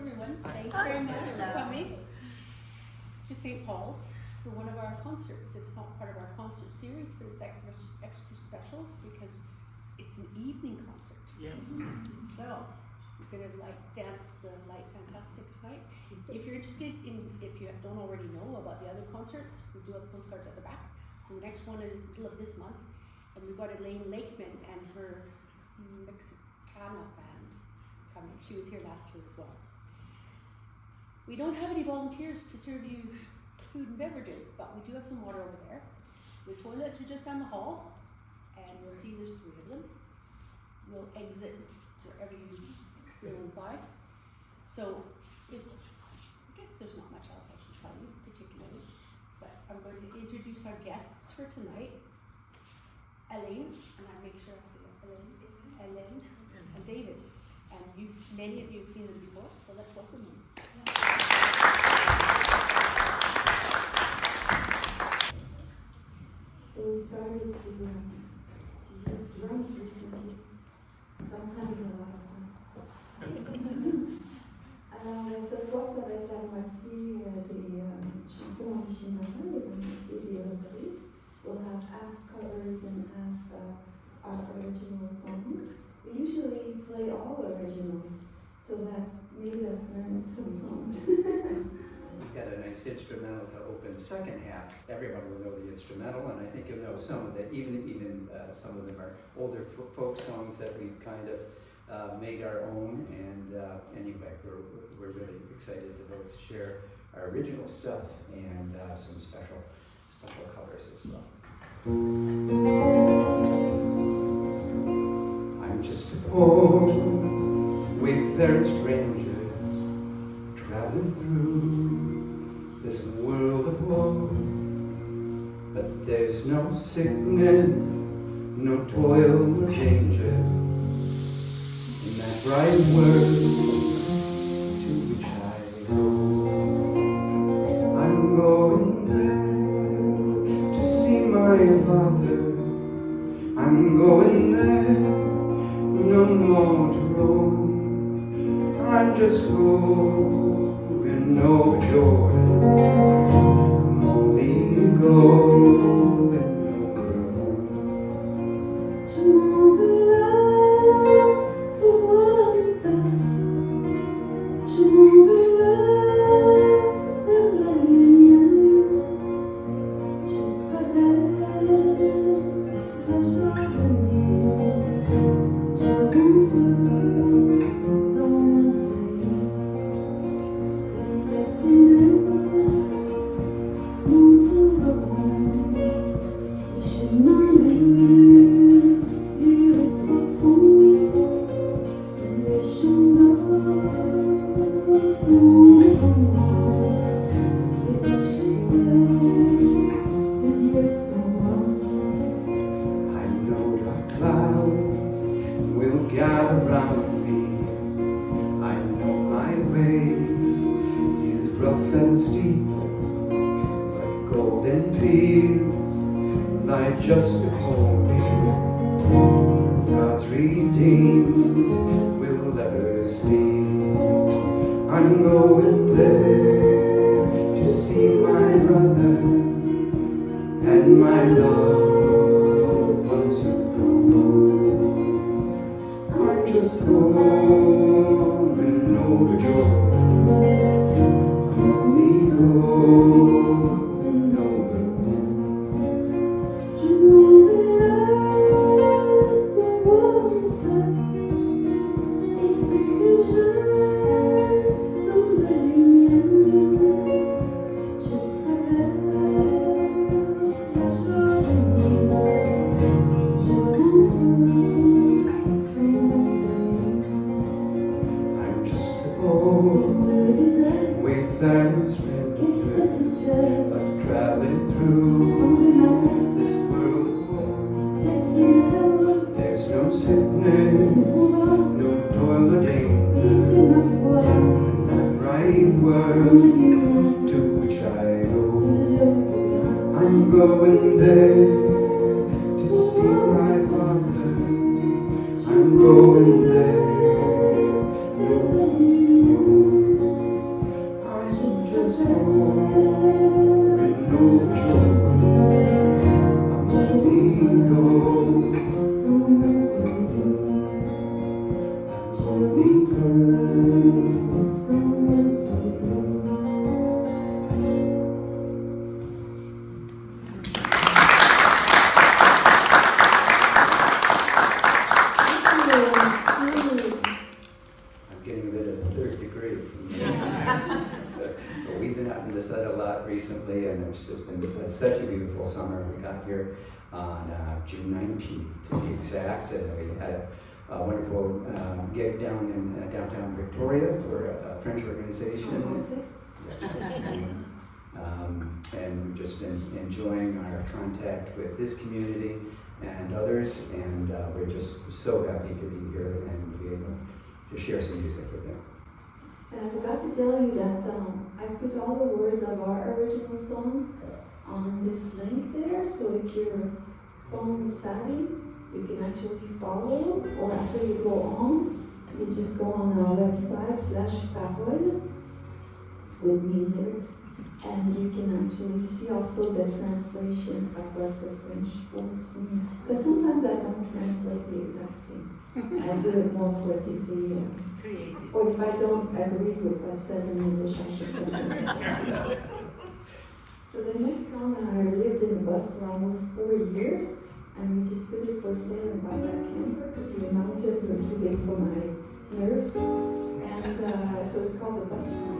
everyone. Thanks very much for coming to St. Paul's for one of our concerts. It's not part of our concert series, but it's extra special because it's an evening concert. Yes. So we're gonna dance the Light Fantastic tonight. If you're interested if you don't already know about the other concerts, we do have postcards at the back. So the next one is middle of this month, and we've got Elaine Lakeman and her Mexicana band coming. She was here last year as well. We don't have any volunteers to serve you food and beverages, but we do have some water over there. The toilets are just down the hall, and you'll see there's 3 of them. We'll exit wherever you feel inclined. So, I guess there's not much else I can tell you particularly, but I'm going to introduce our guests for tonight. Elaine, and I make sure I say Elaine, and David. And many of you have seen them before, so let's welcome them. So we started to use drums recently, so I'm having a lot of fun. Alors, ce soir, ça va être la moitié des chansons originales et la moitié des reprises. We'll have half covers and half our original songs. We usually play all originals, so maybe that's learning some songs. We've got a nice instrumental to open the second half. Everyone will know the instrumental, and I think you'll know some of it. Even some of them are older folk songs that we've kind of made our own. And anyway, we're really excited to both share our original stuff and some special covers as well. I'm just a poor wayfaring stranger, traveling through this world of woe. But there's no sickness, no toil, no danger in that bright world to which I go. I'm going there to see my Father. I'm going there, no more to roam. I'm just going over Jordan. I'm only going over Rome. Je m'en vais là pour voir le Père. Je m'en vais là vers la lumière. Je traverse la Jordanie. Je rentre dans mon pays. Les ténèbres m'entoureront. Les chemins durs et profonds. Les champs d'or sont devant moi. Et des chanteurs de Dieu sont moi. I know the clouds will gather round me. I know my way is rough and steep, but golden fields lie just before me. God's redeemed will ever sleep. I'm going there to see my brother and my loved ones who go. I'm just going over Jordan. Only going over Rome. Je m'en vais là pour voir mon frère. Et ce que j'aime dans la lumière. Je traverse la Jordanie. Je rentre dans mon pays. I'm just a poor Dans le désert wayfaring et stranger, cette terre. but traveling Dans through le mal this world of war. des ténèbres. There's no sickness, no toil or danger C'est ma foi. in that right world to which I go. I'm going there to see my Father. I'm going there. third degree. But we've been out in the sun a lot recently, and it's just been such a beautiful summer. We got here on June 19th to be exact, and we had a wonderful gig down in downtown Victoria for a French organization. And we've just been enjoying our contact with this community and others, and we're just so happy to be here and be able to share some music with them. And I forgot to tell you that I put all the words of our original songs on this link there, so if you're phone savvy, you can actually follow, or after you go on, you just go on our website /parole with me lyrics, and you can actually see also the translation of what the French words mean. Because sometimes I don't translate the exact thing. I do it more poetically. Or if I don't agree with what it says in English, I say something else. So the next song, I lived in a bus for almost 4 years, and we just put it for sale and bought that camper because the mountains were too big for my nerves. And so it's called the bus song.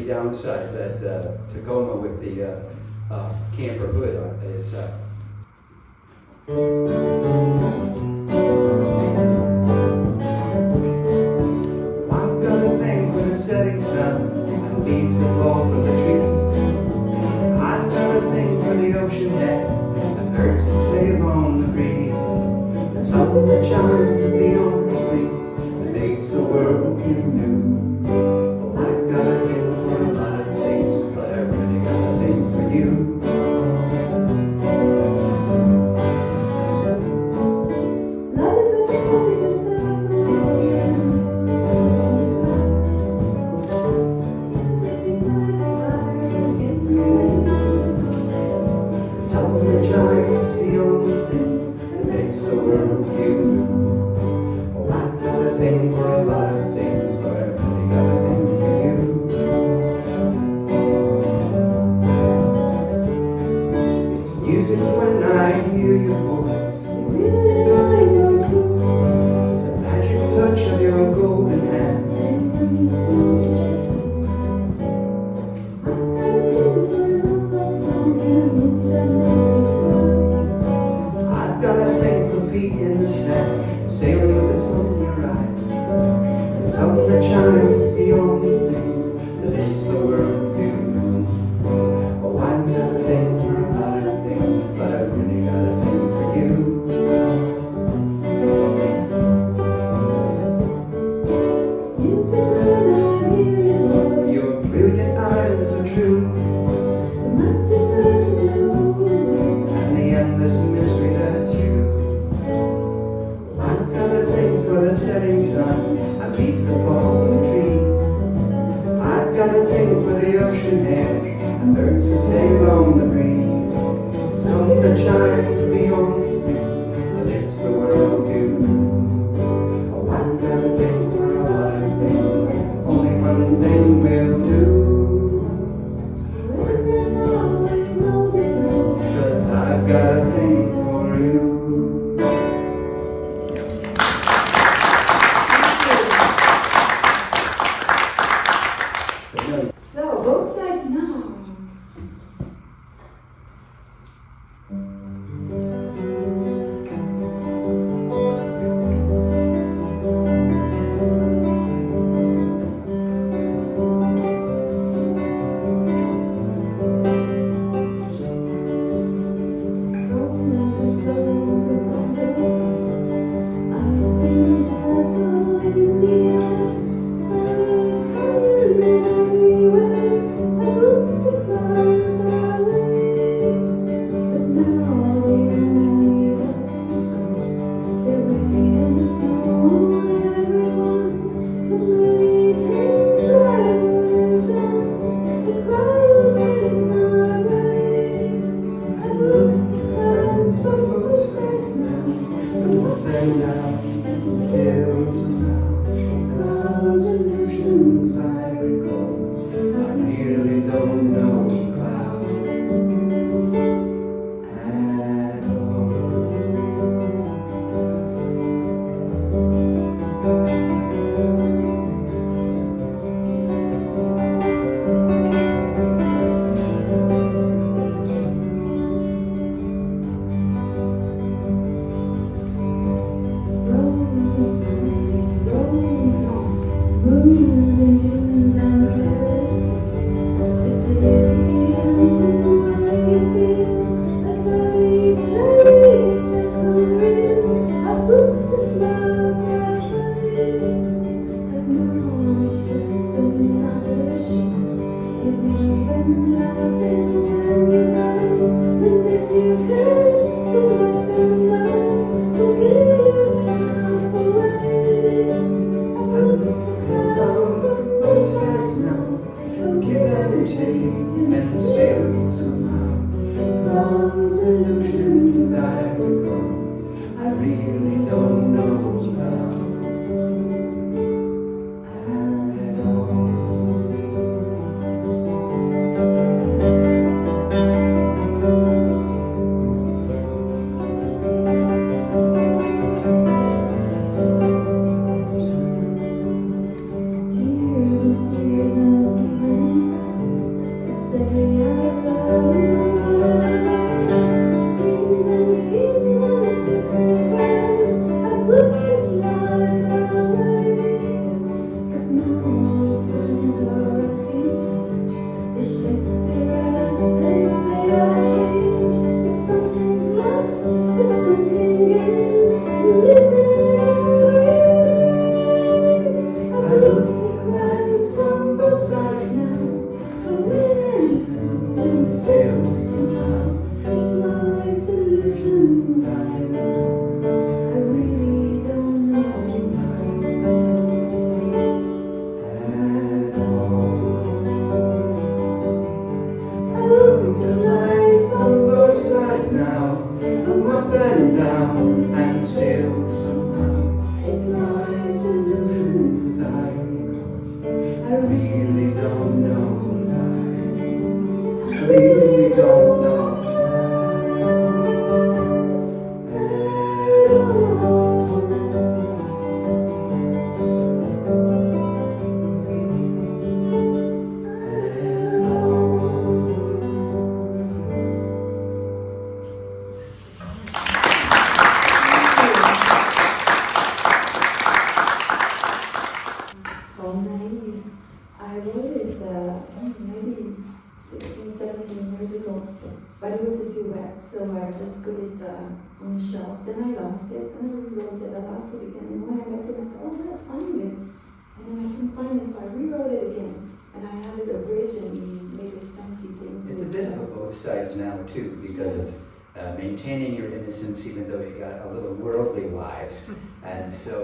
downsize that Tacoma with the camper hood is. I've got a thing for the setting sun and leaves that fall from the trees. I've got a thing for the ocean head and birds that sail on the breeze. And something that shines beyond the sleep that makes the world feel new. Oh, I've got a thing for a lot of things, but I really got a thing for you. Naïve. I wrote it maybe 16, 17 years ago, but it was a duet, so I just put it on the shelf. Then I lost it, and I rewrote it. I lost it again, and when I met it, I said, oh, I'm gonna find it. And then I couldn't find it, so I rewrote it again. And I added a bridge and made this fancy thing. It's a bit of a both sides now too, because it's maintaining your innocence even though you got a little worldly wise. And so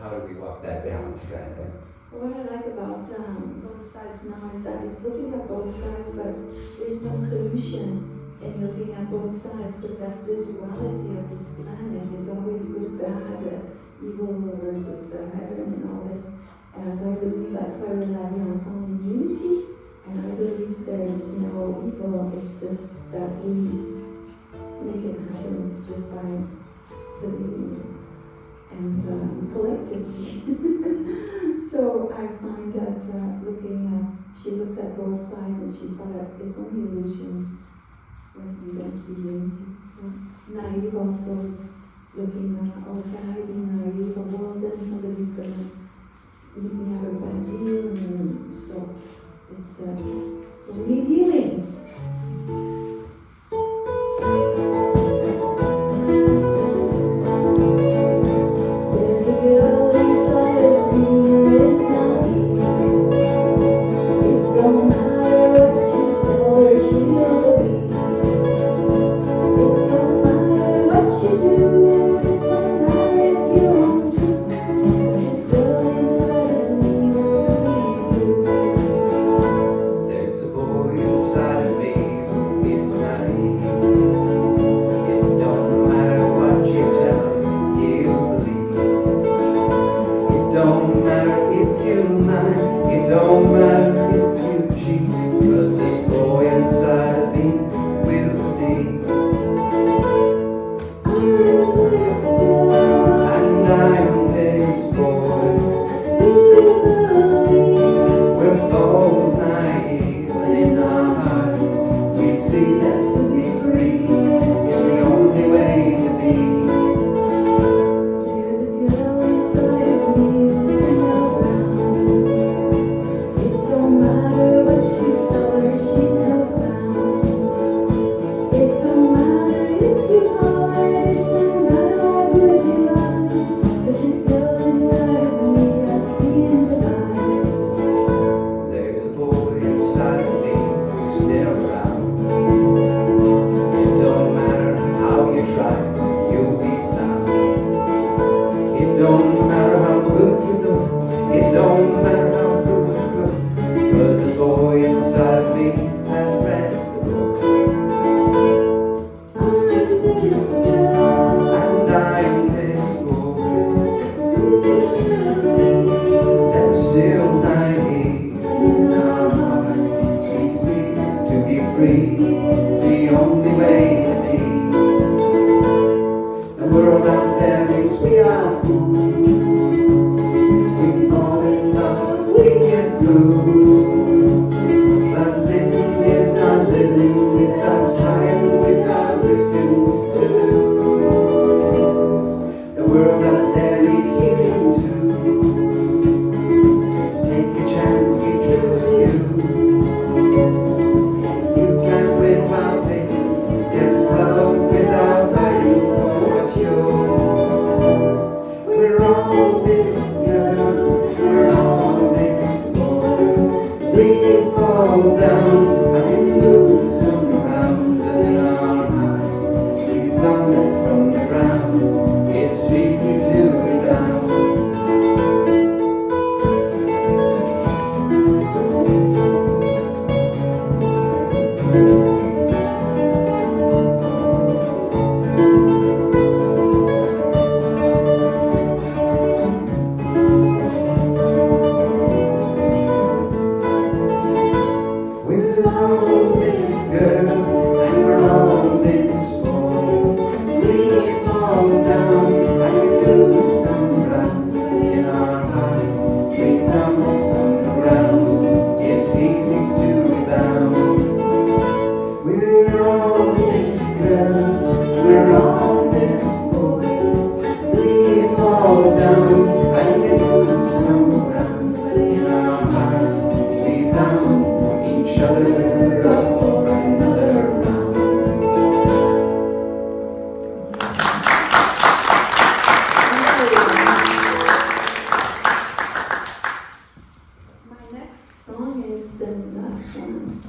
how do we walk that balance kind of thing? What I like about both sides now is that it's looking at both sides, but there's no solution in looking at both sides, because that's the duality of this planet. Is always good, bad, evil versus heaven and all this. And I believe that's why we're Vie Ensemble in unity. And I believe there's no evil, it's just that we make it happen just by believing and collectively. So I find that she looks at both sides and she saw that it's only illusions when you don't see unity. So Naïve also is looking at, oh, can I be naive? Well, then somebody's going to meet me at a bad deal, and so it's so we need healing. There's a girl inside of me, it's naive. It don't matter what you tell her, she'll believe. It don't matter what you do, it don't matter if you're untrue. This girl inside of me will believe you. There's a boy inside of me who is naive. It don't matter what you tell him, he'll believe. It don't matter if you lie, it don't matter if you cheat, 'cause this boy inside of me will believe. And I am this boy. We're both naive, and in our hearts we see that to be free is the only way to be. There's a girl inside of me who's held down. It don't matter what you tell her, she's held down. It don't matter if you hide, it don't matter how good you lie. 'Cause she's still inside of me, I see in the light. There's a boy inside of me who's been around. It don't matter how you try, you'll be found. It don't matter how good you look, it don't matter how good you look, 'cause this boy inside of me has read the book. I'm this girl, And I'm this boy, and still naive. in our hearts We seek to be free, the only way to be. The world out there thinks we are fools. We fall in love, we get blue. But little all this girl, and we're all this boy. We fall down and lose some ground in our hearts. We come on the ground. It's easy to rebound. We're all this girl, we're all this boy. We fall down and lose some ground in our hearts. We found each other up for another round. My next song is the last one,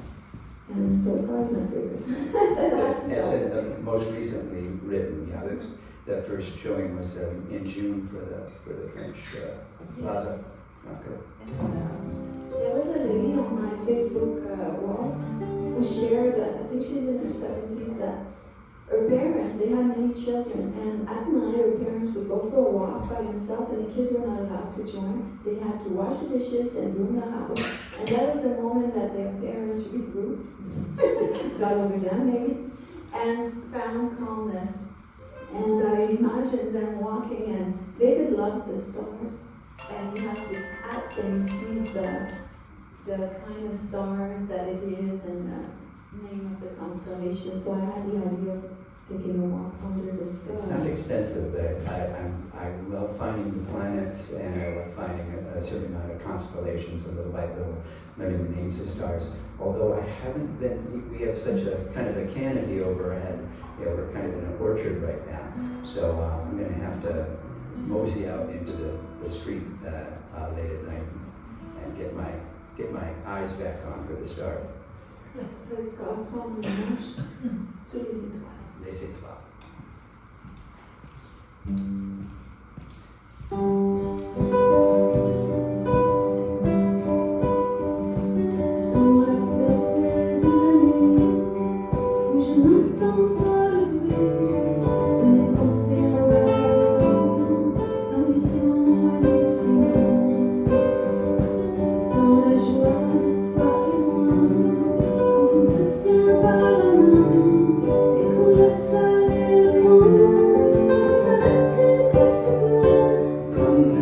and so it's always my favorite. The last As song. in the most recently written, yeah, that's, that first showing was in June for the French Plaza. Okay. And, there was a lady on my Facebook wall who shared, I think she's in her 70s, that her parents, they had many children, and at night her parents would go for a walk by themselves and the kids were not allowed to join. They had to wash the dishes and broom the house, and that was the moment that their parents regrouped, got over them maybe, and found calmness. And I imagine them walking, and David loves the stars, and he has this app and he sees the kind of stars that it is and the name of the constellation. So I had the idea of taking a walk under the It's not stars. extensive, but I love finding the planets, and I love finding a certain amount of constellations and learning the names of stars. Although I haven't been, we have such a kind of a canopy overhead. You know, we're kind of in an orchard right now, so I'm going to have to mosey out into the street late at night and get my eyes back on for the stars. So it's called Prendre, marche, sous, étoiles. Les étoiles. Comme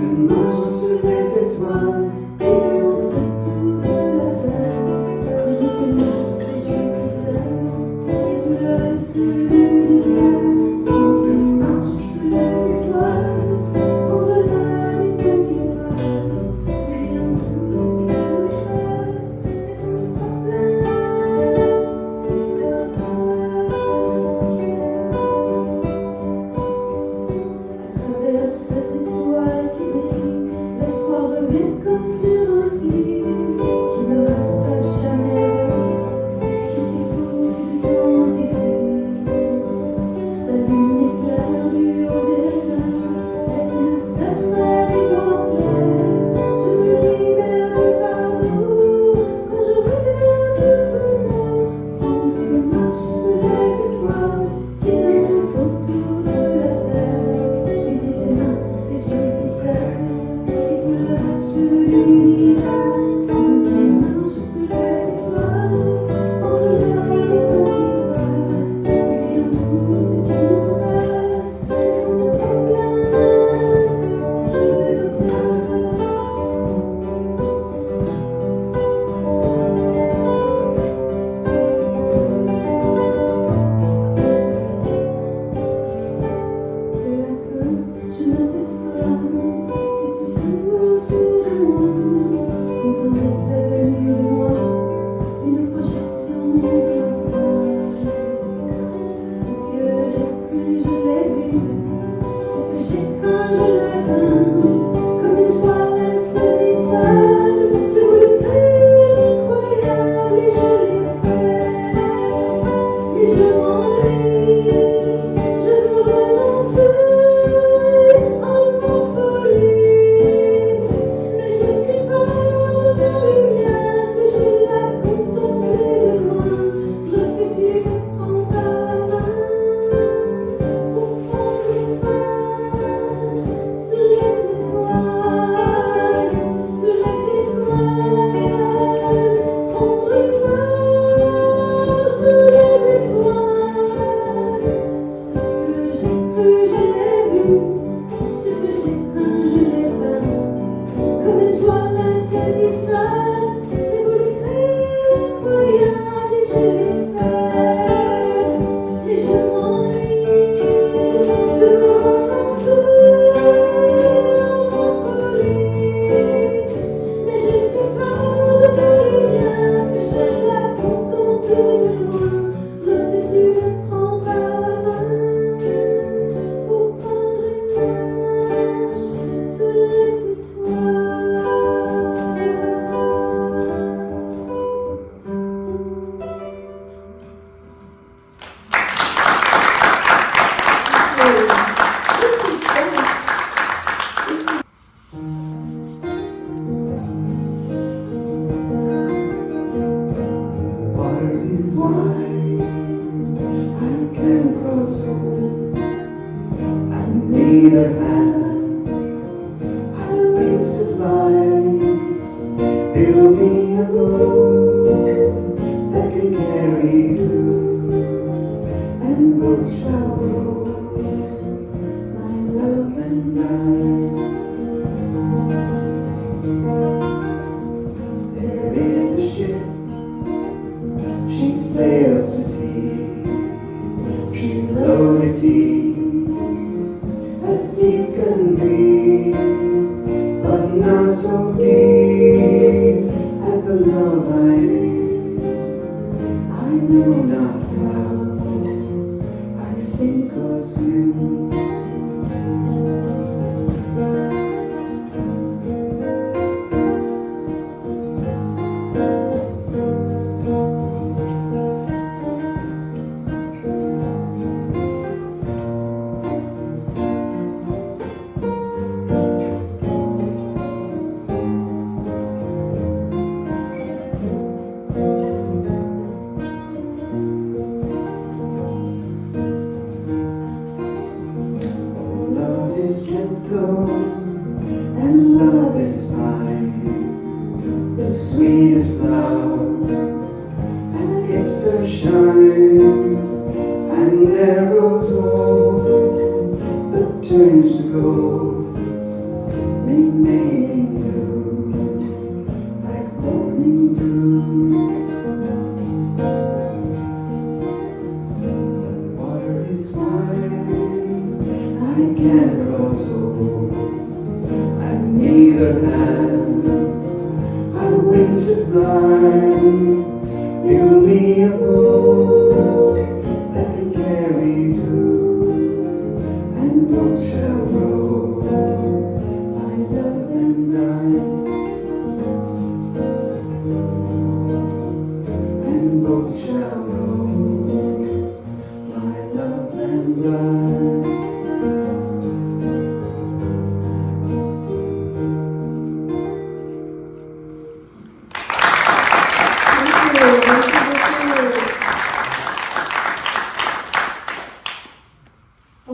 is wide, I can cross over, and neither hand I wings to fly. Build me a boat that can carry you, and both shall row, my love and I. There is a ship, she sails to sea. She's loaded deep, as deep can be, but not so deep as the love I need. I know not how I sink or swim. And love is mine, the sweetest love, and its first shine, and never old, but turns to gold, remaining blue, like morning dew. The water is wide, I can't cross over, and neither hand I wings to fly. Build me a boat that can carry you, and both shall row, my love and I. And both shall row, my love and I.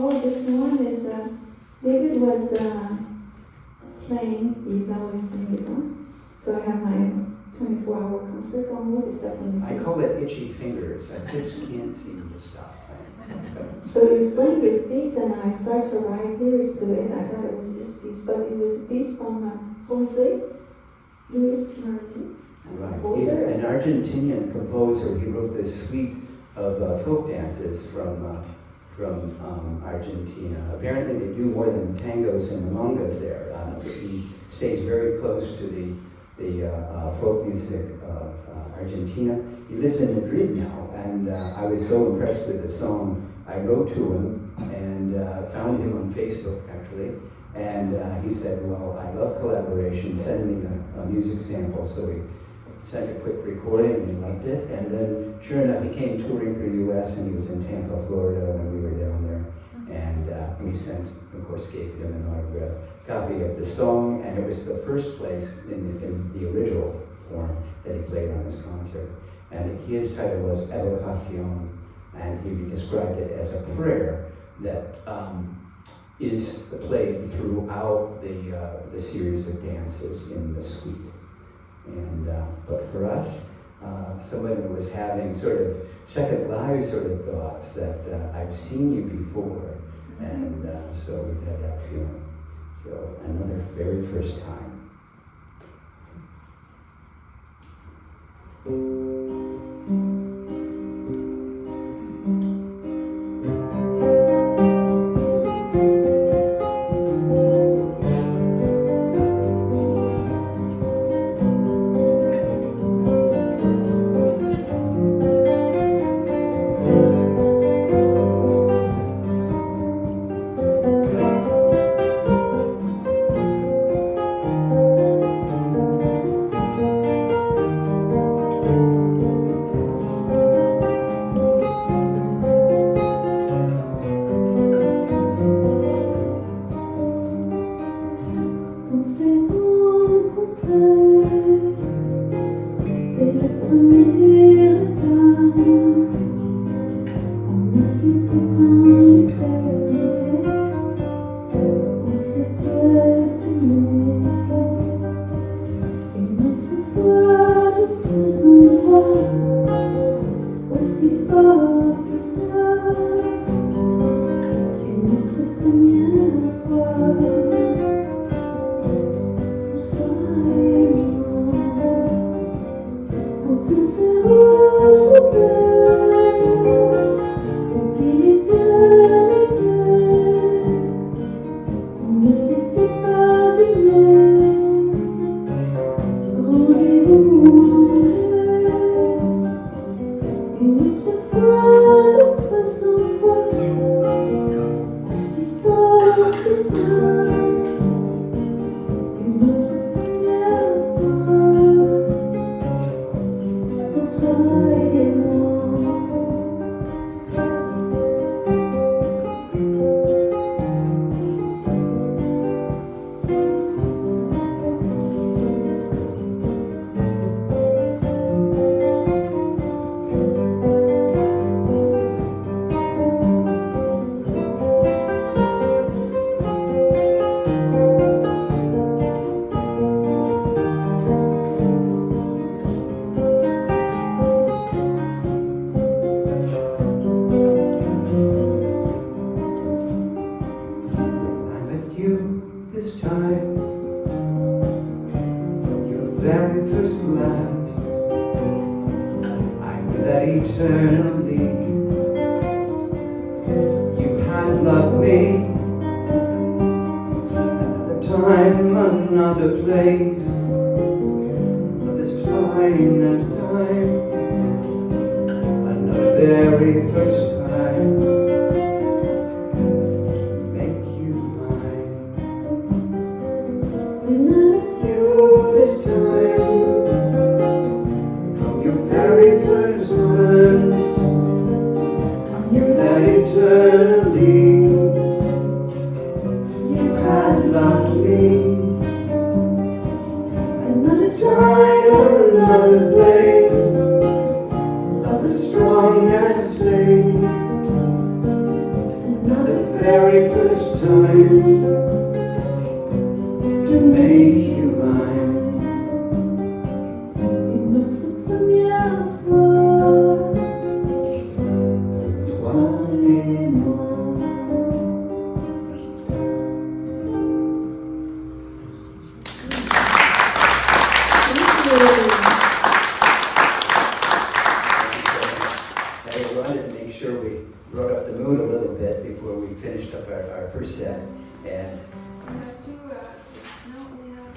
Oh, this one is, David was playing, he's always playing guitar. So I have my 24-hour concert almost, except when he's I call it itchy fingers. I just can't seem to stop playing. So he was playing this piece and I started to write lyrics to it. I thought it was his piece, but it was a piece from Jose Luis Martin. Right. He's an Argentinian composer. He wrote this suite of folk dances from Argentina. Apparently they do more than tangos and milongas there. He stays very close to the folk music of Argentina. He lives in Madrid now, and I was so impressed with the song. I wrote to him and found him on Facebook actually, and he said, well, I love collaboration, send me a music sample. So we sent a quick recording and he loved it, and then sure enough he came touring through the US and he was in Tampa, Florida when we were down there, and we sent, of course, gave him an autograph copy of the song, and it was the first place in the original form that he played on his concert, and his title was Evocación, and he described it as a prayer that is played throughout the series of dances in the suite. And but for us, somebody who was having sort of second life sort of thoughts that I've seen you before, and so we've had that feeling. So another very first time. si fort que ça, une autre première fois, toi et moi, quand on s'est retrouvés, depuis l'éternité, on ne s'était pas aimé. Rendez-vous une autre fois, d'autres sans toi, si fort que ça, une autre première fois, pour toi et moi. I met you this time from your very first glance. I knew that eternally you had loved me. Another time, another place. Love is flying that time. Another very first time. Make you mine. When I met You this time from your very first glance. I knew that eternally you had loved me. Another time, another place. Love is strong as faith. Another very first time to make you mine. une autre première fois, toi et moi. I wanted to make sure we brought up the mood a little bit before we finished up our first set. And We have two, no, we have,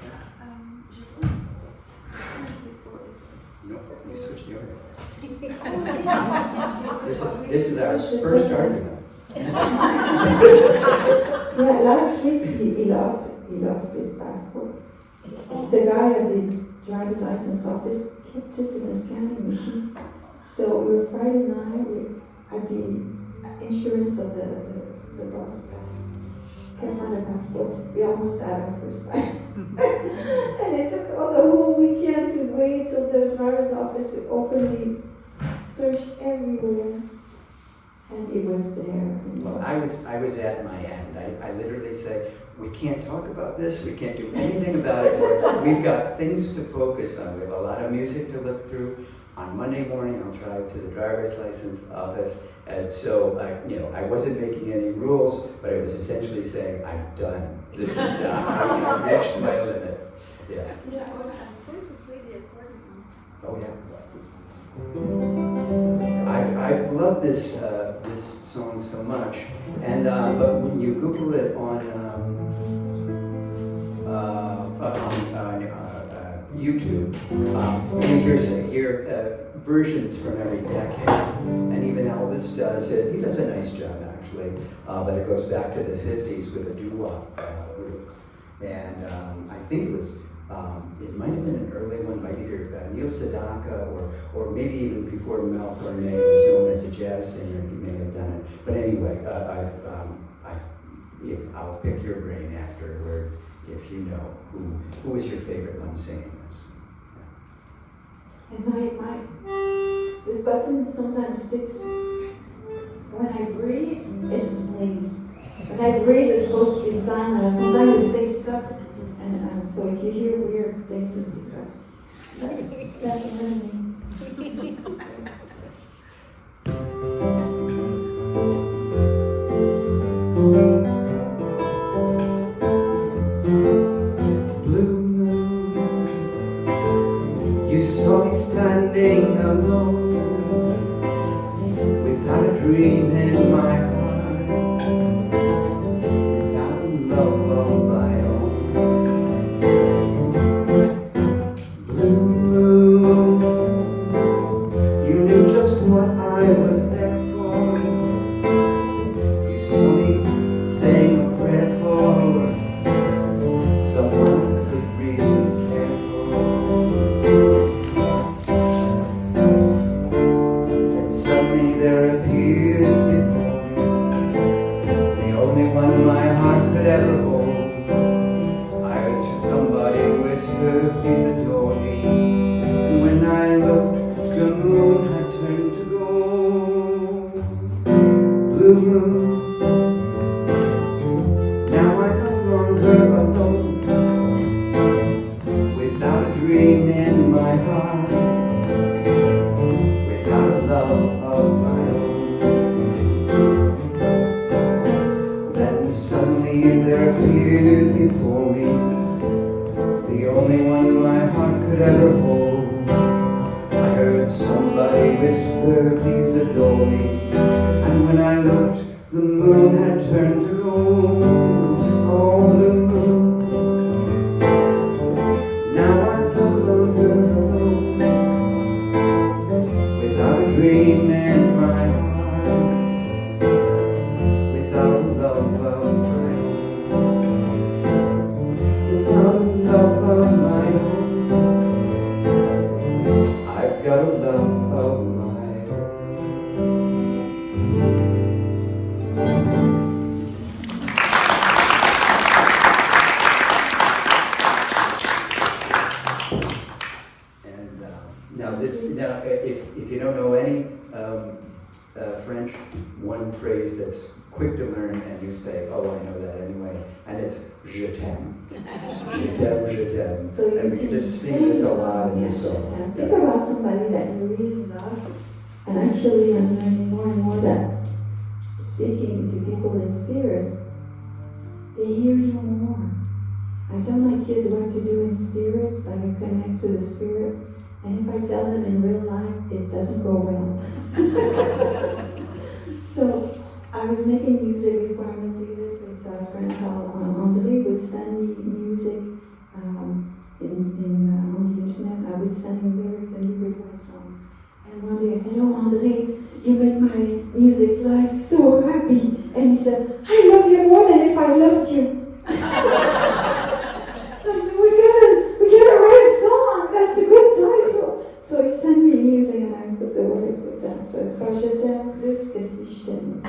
no, we switched the order. This is our first argument. Yeah, last week he lost his passport. The guy at the driving license office kept it in a scanning machine. So we were Friday night, we at the insurance of the bus. Can't find a passport. We almost had our first time. And it took all the whole weekend to wait till the driver's office to open. We searched everywhere, and it was there. Well, I was at my end. I literally said, we can't talk about this, we can't do anything about it. We've got things to focus on. We have a lot of music to look through. On Monday morning, I'll drive to the driver's license office. And so, I wasn't making any rules, but I was essentially saying, I'm done. This is done. I've reached my limit. Yeah. Yeah, I was supposed to play the accordion. Oh, yeah. I've loved this song so much, and but when you Google it on YouTube, you hear versions from every decade, and even Elvis does it. He does a nice job actually, but it goes back to the 50s with a doo-wop group, and I think it was. It might have been an early one by either Neil Sedaka or maybe even before Mel Torme was known as a jazz singer. He may have done it. But anyway, I'll pick your brain afterward if you know who was your favorite one singing this. And this button sometimes sticks. When I breathe, it plays. When I breathe, it's supposed to be silent. Sometimes it stays stuck. And so if you hear weird things, it's because that's me. what I was there for. You saw me saying a prayer for someone I could really care for. And suddenly there appeared before me the only one my heart could ever hold. I heard somebody whisper, please adore me. And when I looked, the moon had turned to gold. Blue moon, now I'm no longer alone, without a dream in my heart, without a love of my own. Then suddenly there appeared before me the only one my heart could ever hold. I heard somebody whisper, please adore me. And when I looked, the moon had turned to gold. Oh, blue moon, now I'm no longer alone, without a dream in my heart, without a love of my own, without a love of my own. I've got a love of my own. And now, if you don't know any French, one phrase that's quick to learn, and you say, "Oh, I know that anyway," and it's "Je t'aime." Je t'aime, je t'aime. So you And we can can just sing this a lot in this song. Think about somebody that you really love, and actually I'm learning more and more that speaking to people in spirit, they hear you more. I tell my kids what to do in spirit, like I connect to the spirit, and if I tell them in real life, it doesn't go well. So I was making music before I met David with a friend called Andre would send me music on the internet. I would send him lyrics and he would write songs. And one day I said, "Oh, Andre, you make my music life so happy." And he says, "I love you more than if I loved you." So I said, we gotta write a song. That's a good title. So he sent me music and I put the words with that. So it's called Je t'aime plus que si je t'aime.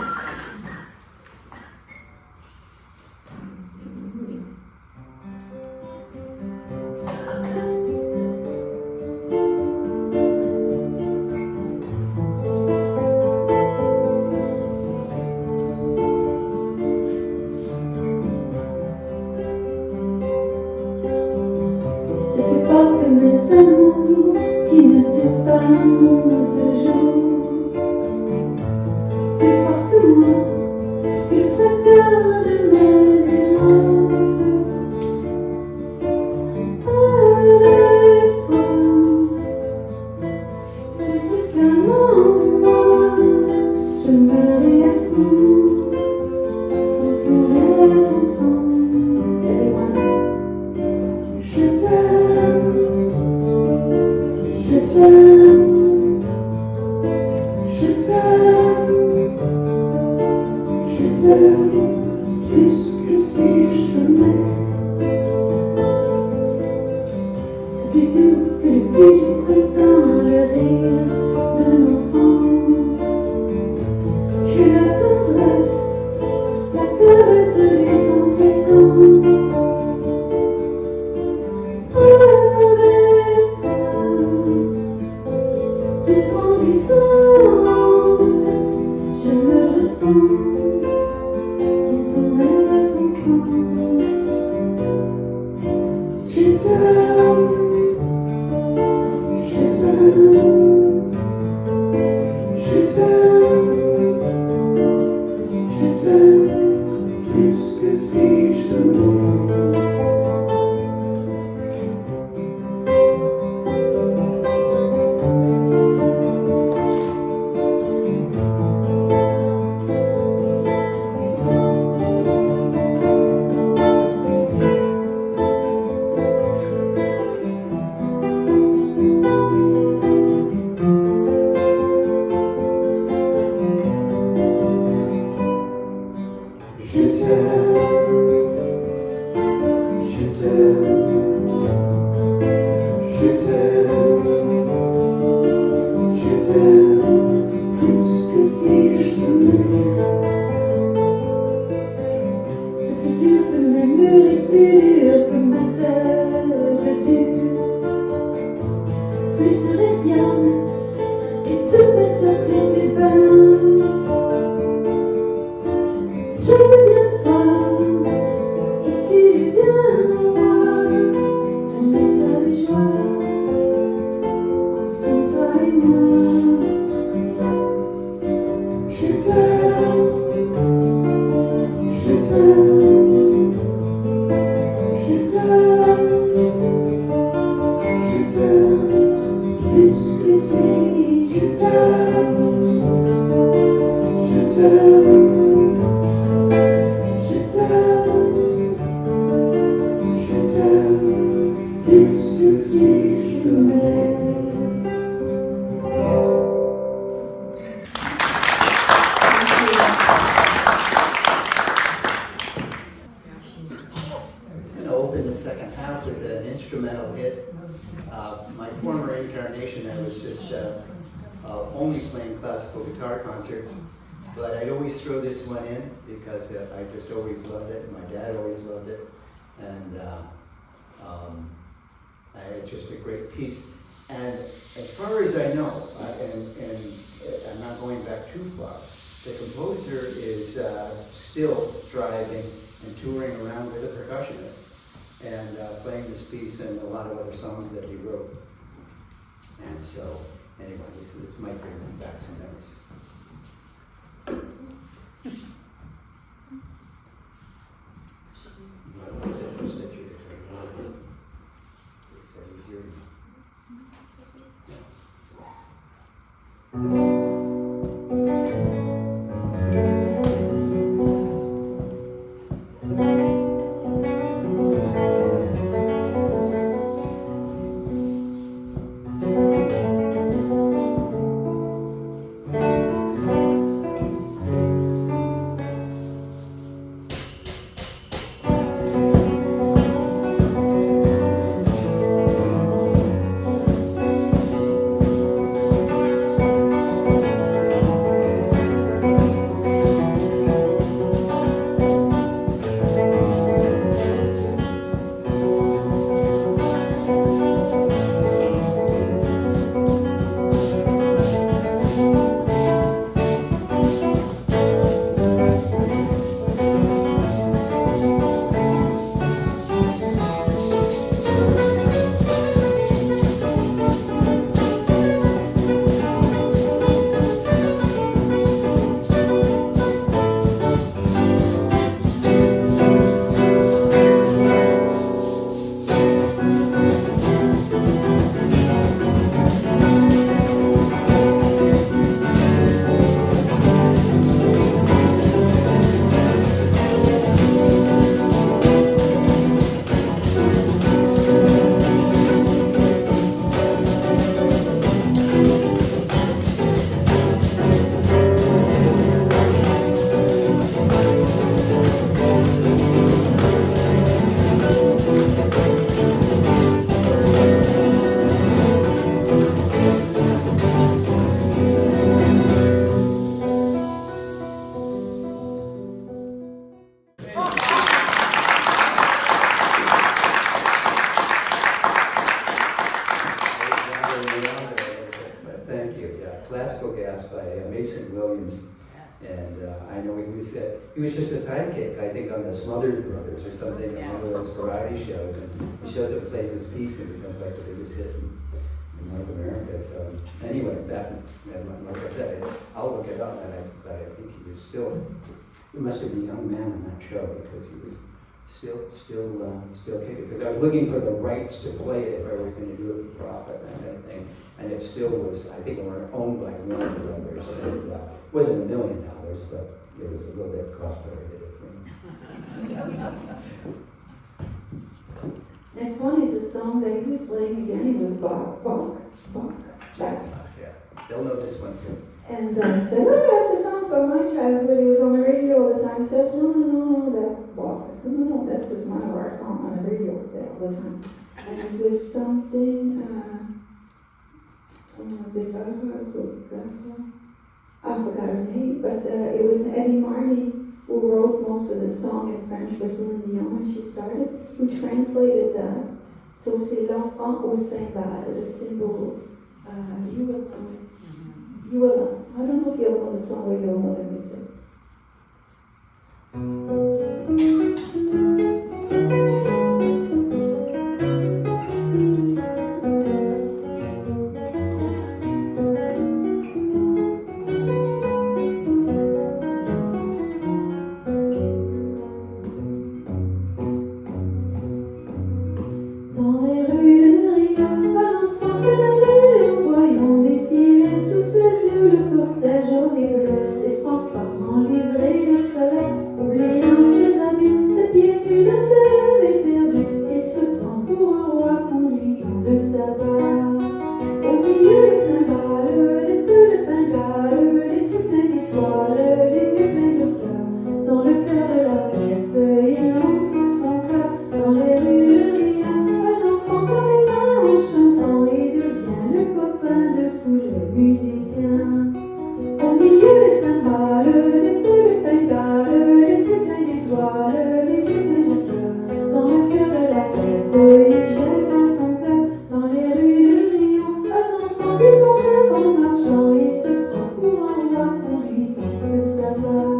C'est plus fort que mes amours qui ne départent toujours. Plus fort que moi, que le fracas de mes erreurs. Avec toi, tout ce qu'un moment je me réassemble, retrouver ensemble. Everyone. Je t'aime, je t'aime, je t'aime, je t'aime plus que si je t'aimais. C'est plus doux que le bruit du printemps, le rire d'un enfant, que la tendresse, la caresse du temps présent. Avec toi, devant les sens, je me ressens, on tourne ensemble. just only playing classical guitar concerts. But I'd always throw this one in because I just always loved it. My dad always loved it. And it's just a great piece. And as far as I know, and I'm not going back too far, the composer is still driving and touring around with a percussionist and playing this piece and a lot of other songs that he wrote. And so, anyway, this might bring me back some memories. Classical Gas by Mason Williams. And I know he was just a sidekick, I think, on the Smothered Brothers or something, on one of those variety shows. And he shows up and plays this piece and becomes like the biggest hit in North America. So anyway, that, like I said, I'll look it up, but I think he was still, he must have been a young man on that show because he was still kicking. Because I was looking for the rights to play it if I were going to do it for profit and that kind of thing. And it still was, I think, owned by Warner Brothers. And it wasn't $1 million, but it was a little bit cost prohibitive for me. Next one is a song that he was playing again. It was Bach. Yeah, they'll know this one too. And I said, oh, that's a song from my childhood. He was on the radio all the time. He says, no, that's Bach. I said, no, that's just one of our songs on the radio. I say all the time. And it was something, I forgot her name, but it was Eddie Marney who wrote most of the song in French for Celine Dion when she started, who translated that. So c'est l'enfant au cymbales, the symbol. You will, I don't know if you'll know the song or you'll know the music. cymbales, des feux de bengale, les yeux pleins d'étoiles, les yeux pleins de fleurs. Dans le cœur de la fête, il jette son cœur dans les rues de Rio. Un enfant qui s'en va en marchant, il se prend pour un roi conduisant le sabbat.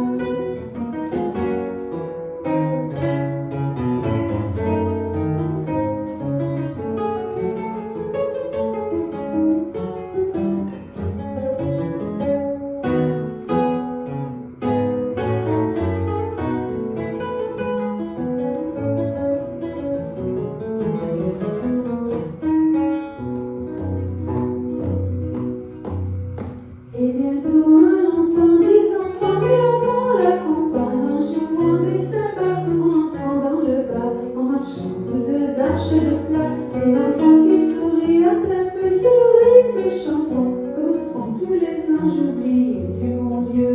Et bientôt un enfant, 10 enfants, et enfants l'accompagnent en jouant des cymbales, en entrant dans le bal, en marchant sous 2 arches de fleurs. Et l'enfant qui sourit à plein feu se nourrit de chansons, comme font tous les anges oubliés du bon Dieu.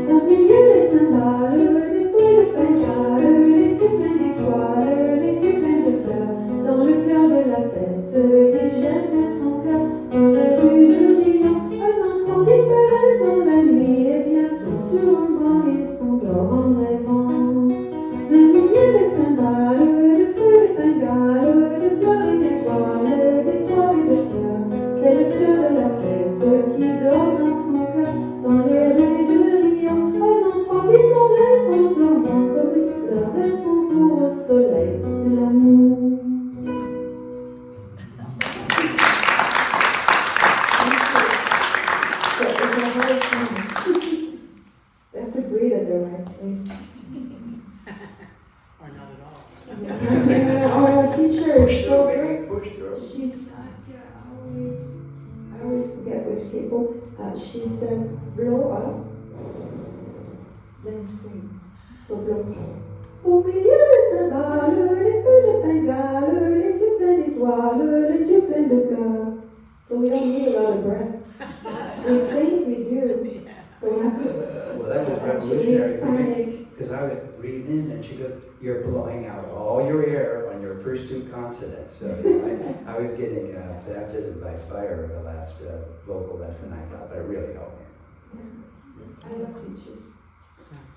Au milieu des cymbales, des feux de bengale, les yeux pleins d'étoiles, les yeux pleins de fleurs. Dans le cœur de la fête, il jette son cœur dans les rues de Rio. Un enfant disparaît dans la nuit et bientôt sur un banc il s'endort en rêvant. Le milieu des cymbales, de feux de bengale, de fleurs et d'étoiles, d'étoiles et de fleurs. C'est le cœur de la fête qui dort dans son cœur dans les rues de Rio. Un enfant qui s'en rêve en dormant comme une fleur d'un faubourg au soleil de l'amour. They have to breathe at the right place. Or not at all. Our teacher is so Being good. pushed through. She's I always forget which people. She says blow up, then sing. So blow up. Au milieu des cymbales, les feux de bengale, les yeux pleins d'étoiles, les yeux pleins de fleurs. So we don't need a lot of breath. We think we do. But we have to. Well, that was revolutionary for me, because I would read in and she goes, "You're blowing out all your air on your first 2 consonants." So I was getting baptism by fire in the last vocal lesson I got, but it really helped me. I love teachers.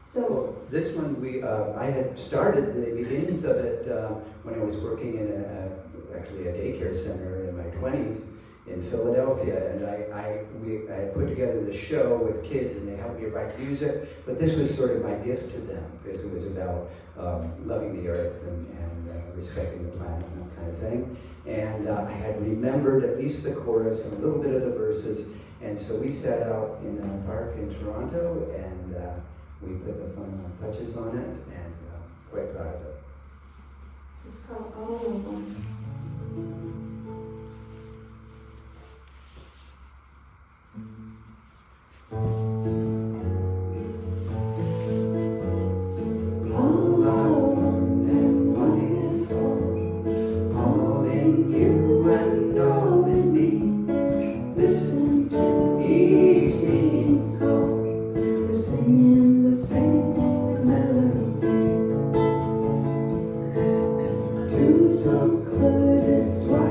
So, Well, this one I had started the beginnings of it when I was working in actually a daycare center in my 20s in Philadelphia, and I put together the show with kids, and they helped me write music. But this was sort of my gift to them, because it was about loving the earth and respecting the planet and that kind of thing. And I had remembered at least the chorus and a little bit of the verses, and so we set out in a park in Toronto, and we put the final touches on it, and quite proud of it. it's called All of One. All are one and one is all in you and all in me. Listen to each being's call. We're singing the same melody. Tout au creux de toi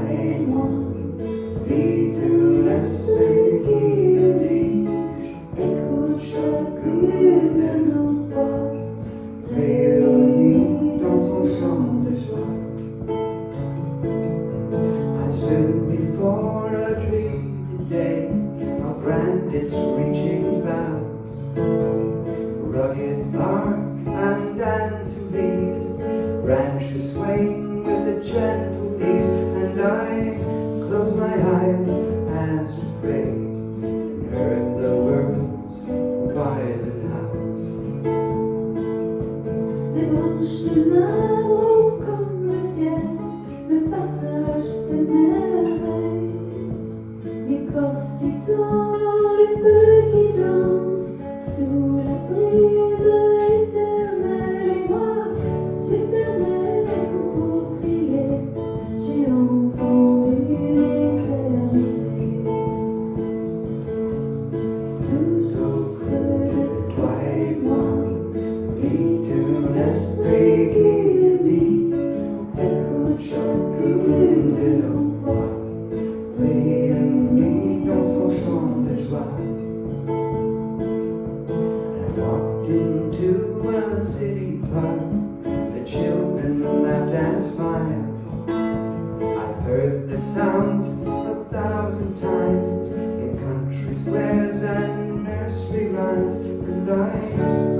the city park. The children laughed and smiled. I've heard the sounds 1,000 times in country squares and nursery rhymes, and I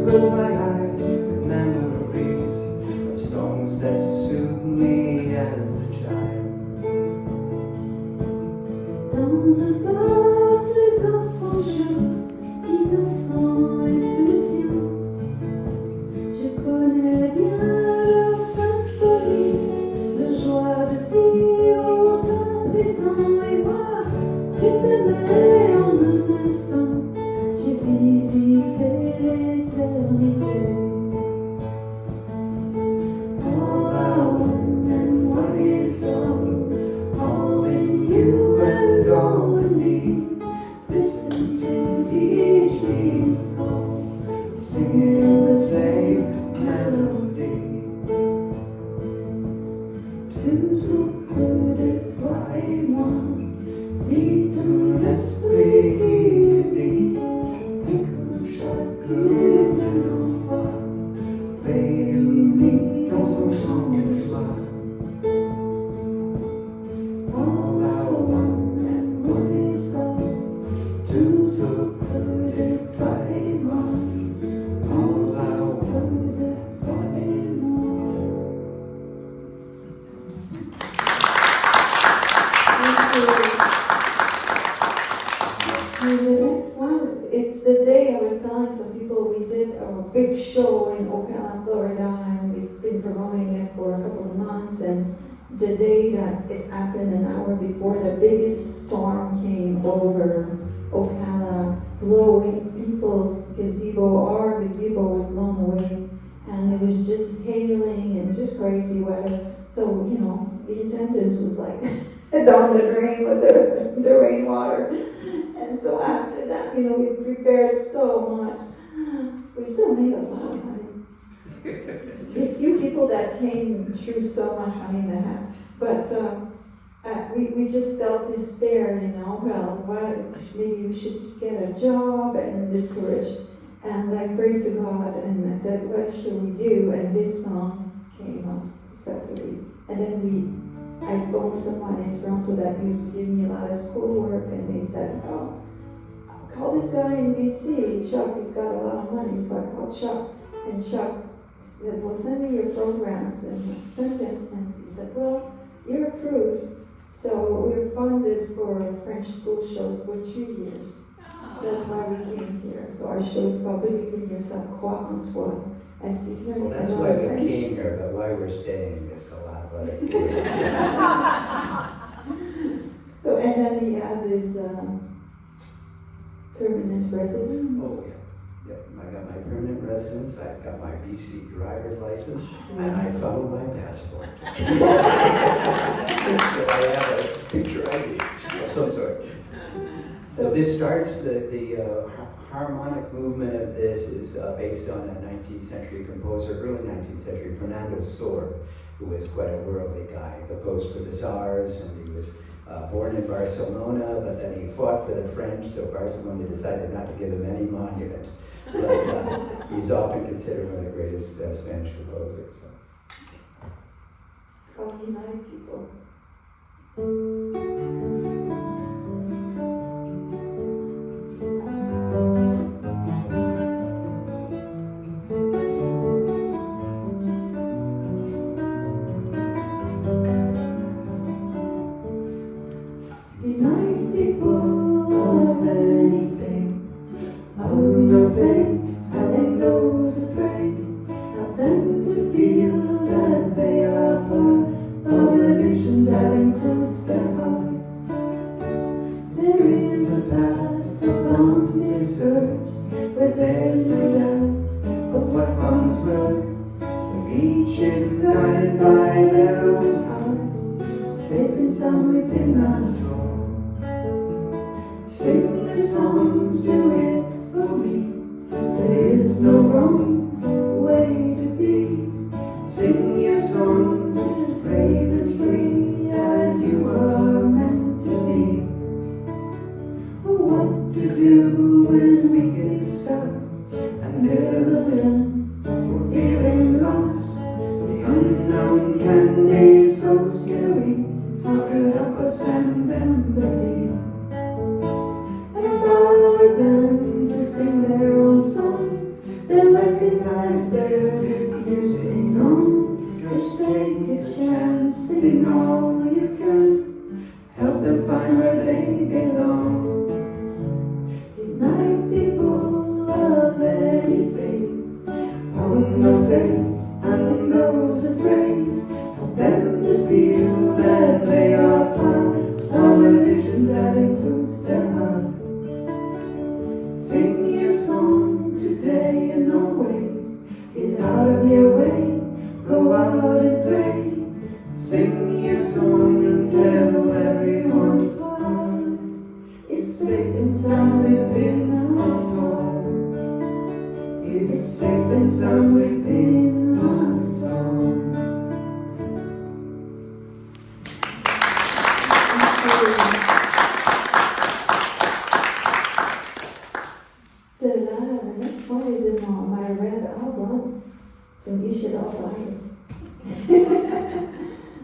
close my eyes with memories of songs that soothed me as a child. Dans un parc, les enfants jouent, innocents et souciants. Je connais bien leur symphonie de joie, de vie au temps présent. Et moi, supermé en un instant, j'ai visité l'éternité. All I want and one is all in you and all in me. Listen to each beat tone, singing the same melody. Tout auprès de toi et moi, vis ton esprit uni, et que chacune de nos voix réunis dans son chant de joie. All I want and one is all, tout auprès de toi et moi. All I want and one is all. And the next one, it's the day I was telling some people we did a big show in Ocala, Florida, and we've been promoting it for a couple of months. And the day that it happened, an hour before, the biggest storm came over Ocala, blowing people's gazebo. Our gazebo was blown away, and it was just hailing and just crazy weather. So, you know, the attendance was like down the drain with the rainwater. And so after that, you know, we prepared so much. We still made a lot of money. The few people that came threw so much money in the hat. But we just felt despair, you know. Well, maybe we should just get a job, and discouraged. And I prayed to God, and I said, what should we do? And this song came up separately. And then I phoned someone in Toronto that used to give me a lot of schoolwork, and they said, oh, call this guy in BC, Chuck, he's got a lot of money. So I called Chuck, and Chuck said, well, send me your programs. And I sent him, and he said, well, you're approved. So we're funded for French school shows for 2 years. That's why we came here. So our show is called Believe in Yourself, Crois en Toi. And she's learning Well, that's a lot why of we French. came here, but why we're staying is a lot of other things. So, and then he had his permanent residence. Oh, yeah. Yep, I got my permanent residence, I've got my BC driver's license, and I found my passport. So I have a picture ID of some sort. So this starts, the harmonic movement of this is based on a 19th century composer, early 19th century, Fernando Sor, who was quite a worldly guy. He composed for the Tsars, and he was born in Barcelona, but then he fought for the French, so Barcelona decided not to give him any monument. But he's often considered one of the greatest Spanish composers. So. It's called United People. United people of anything, of no faith, having those afraid, help them to feel that they are part of a vision that includes their heart. There is a path upon this earth where there's no doubt of what comes first. Each is guided by their own heart, safe and sound within our soul. Sing the songs, do it for me. There is no wrong way to be. Sing your songs as brave and free as you are meant to be. Oh, what to do when we get stuck and never learn or safe and sound within us all. The next one is in my red album, so you should all buy it.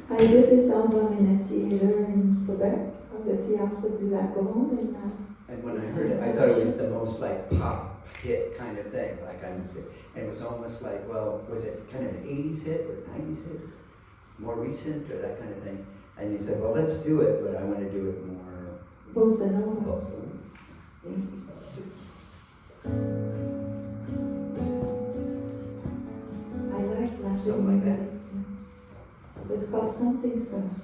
I did this album in a theater in Quebec, called the Théâtre du Lagon, And when I heard it, I thought it was the most like pop hit kind of thing. Like and it was almost like, well, was it kind of an 80s hit or 90s hit? More recent or that kind of thing? And you said, well, let's do it, but I want to do it more Bossa Nova. bossa. I like Latin Something like that. music. It's called Something Soft.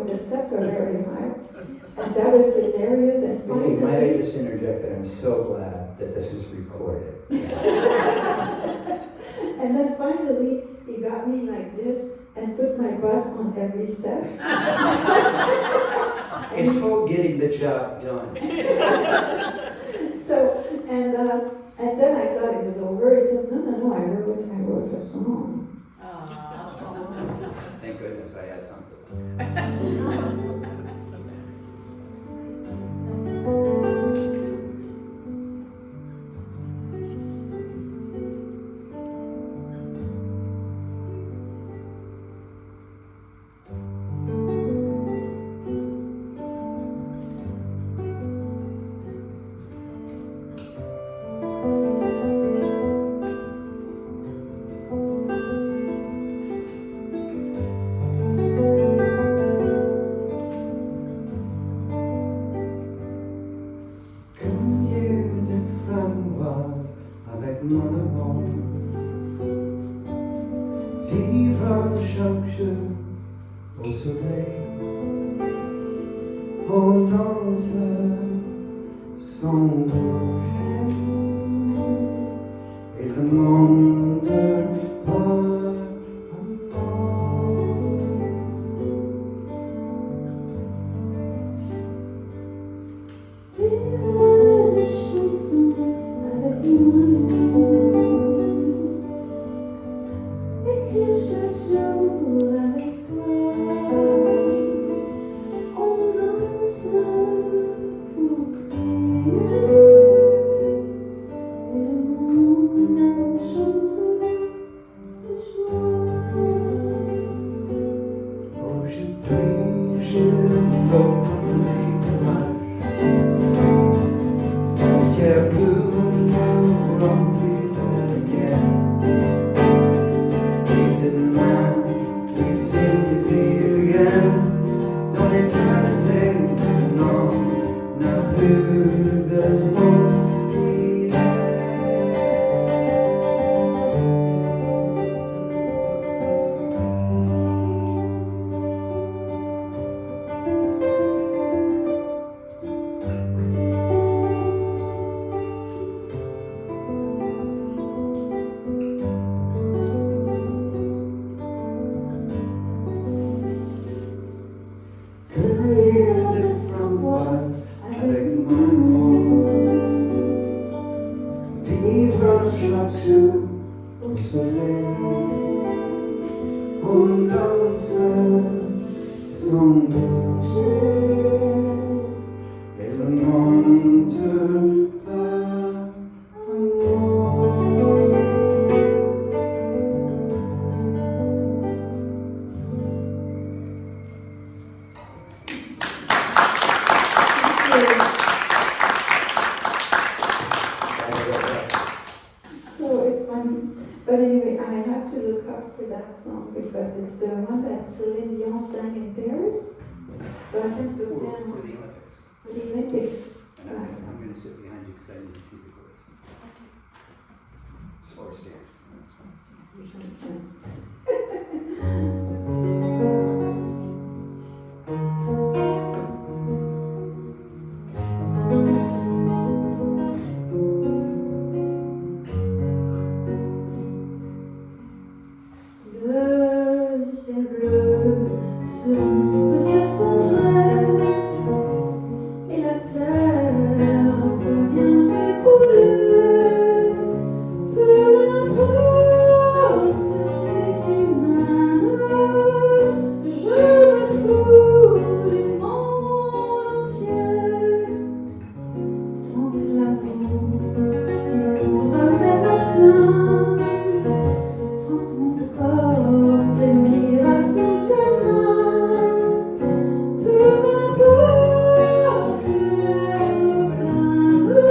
The steps are very high, and that was hilarious and funny. Might I just interject that I'm so glad that this is recorded. And then finally, he got me like this and put my butt on every step. It's called getting the job done. So, and then I thought it was over. It says, no, I wrote a song. Thank goodness I had something. au soleil, on danse sans bouger et le monde part des chansons avec moi, écrire chaque jour avec toi, on danse pour prier, et le monde chante de joie. Oh, je prie, je flotte dans les nuages, le ciel bleu nous remplit de lumière, et demain qui signifie rien dans l'éternité. Non, n'a plus besoin d'hier. Cueillir les framboises avec maman, vivre chaque jour au soleil, on danse sans bouger et le monde part à moi. So it's funny, but anyway, I have to look up for that song because it's the one that Celine Dion sang in Paris. So I have to For look down the Olympics. for the Olympics. And I'm going to sit behind you because I need to see the chords. Or stand. That's fine. Le ciel bleu peut s'effondrer et la terre peut bien s'écrouler. Peu importe si tu m'aimes, je me fous du monde entier. Tant que l'amour couvre mes patins, tant que mon corps frémira sous tes mains, peu importe l'air bleu,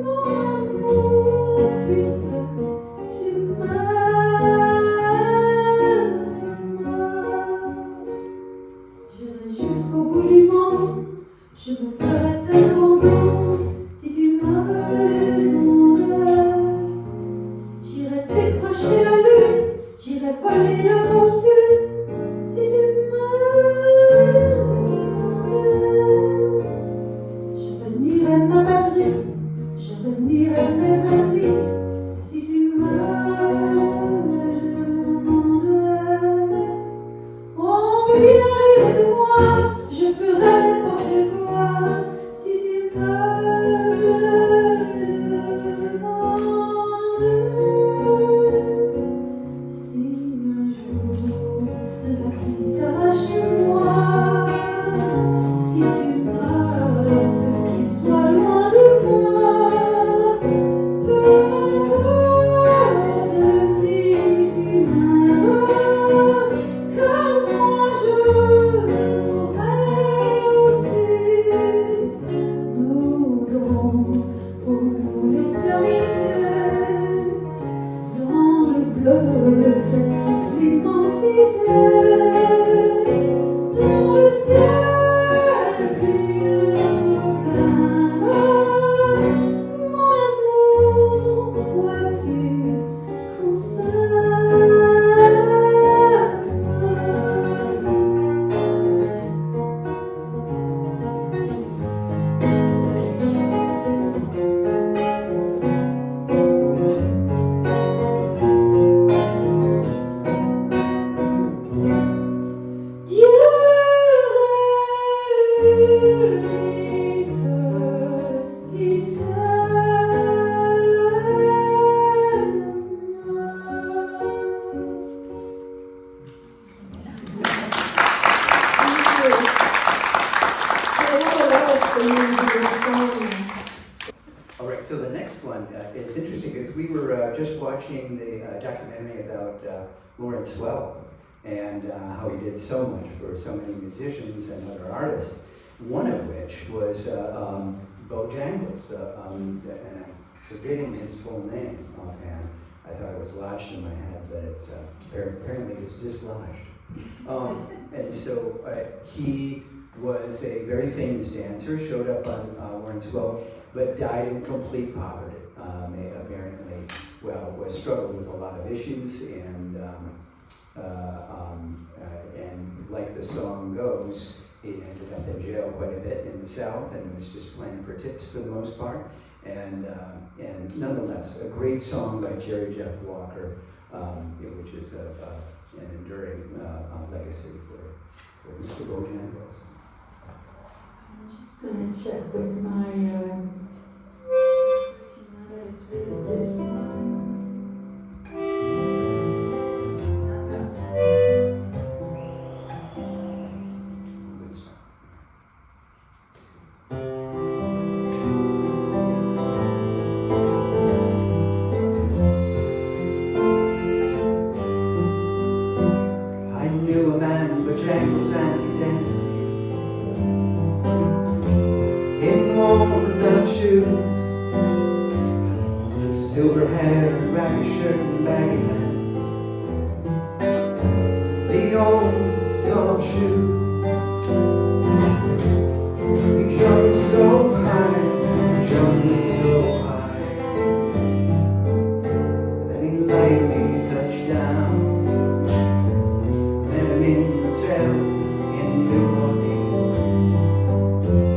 mon amour, puisque tu m'aimes. J'irai jusqu'au bout du monde, je me ferai tellement beau si tu me demandes. J'irai décrocher la lune, j'irai voler la fortune si tu me demandes. Je renierai ma patrie, je renierai mes amis si tu me demandes. On peut bien rire de moi, je ferai n'importe quoi si tu me demandes. Si un jour we were just watching the documentary about Lawrence Welk and how he did so much for so many musicians and other artists, one of which was Bojangles, and I'm forgetting his full name offhand. I thought it was lodged in my head, but it's apparently it's dislodged. And so he was a very famous dancer, showed up on Lawrence Welk, but died in complete poverty. Apparently, was struggled with a lot of issues, and like the song goes, he ended up in jail quite a bit in the South, and was just playing for tips for the most part. And nonetheless, a great song by Jerry Jeff Walker, which is an enduring legacy for Mr. Bojangles. I'm just going to check with my that it's really this one. I knew a man, Bojangles, and he danced in worn out shoes, silver hair and ragged shirt and baggy pants, the old soft shoe. He jumped so high, jumped so high, then he lightly touched down. In New Orleans,